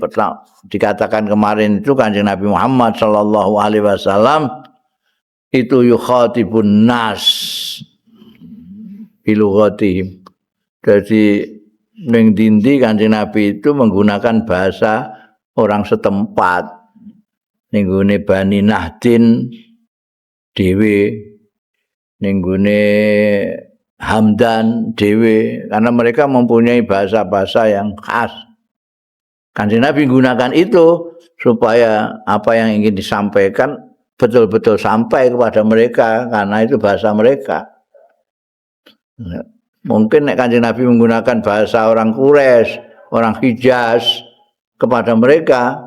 dikatakan kemarin itu Kanjeng Nabi Muhammad sallallahu alaihi wasallam itu yukhatibun nas bilughatihim jadi ning dindi Kanjeng Nabi itu menggunakan bahasa orang setempat. Ning gone Bani Nahdin dhewe, ning gone Hamdan dhewe karena mereka mempunyai bahasa-bahasa yang khas. Kanjeng Nabi menggunakan itu supaya apa yang ingin disampaikan betul-betul sampai kepada mereka karena itu bahasa mereka. Mungkin nek Kanjeng Nabi menggunakan bahasa orang Quraisy, orang Hijaz kepada mereka,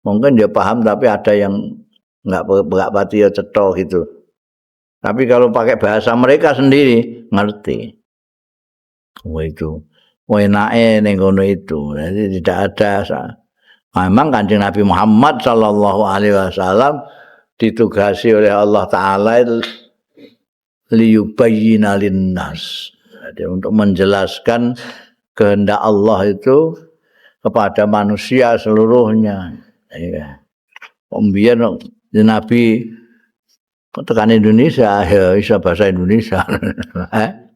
mungkin dia paham tapi ada yang enggak pati ya cetok gitu. Tapi kalau pakai bahasa mereka sendiri ngerti. Oh itu, enake ning kono itu. Jadi tidak ada. Memang Kanjeng Nabi Muhammad sallallahu alaihi wasallam ditugasi oleh Allah taala liyubayyina linnas. Jadi untuk menjelaskan kehendak Allah itu kepada manusia seluruhnya. Ya. Pembiar Nabi tekan Indonesia ya bisa bahasa Indonesia.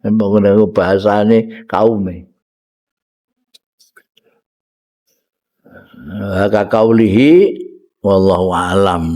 Menggunakan bahasa ini kaum. Haka kaulihi wallahu alam.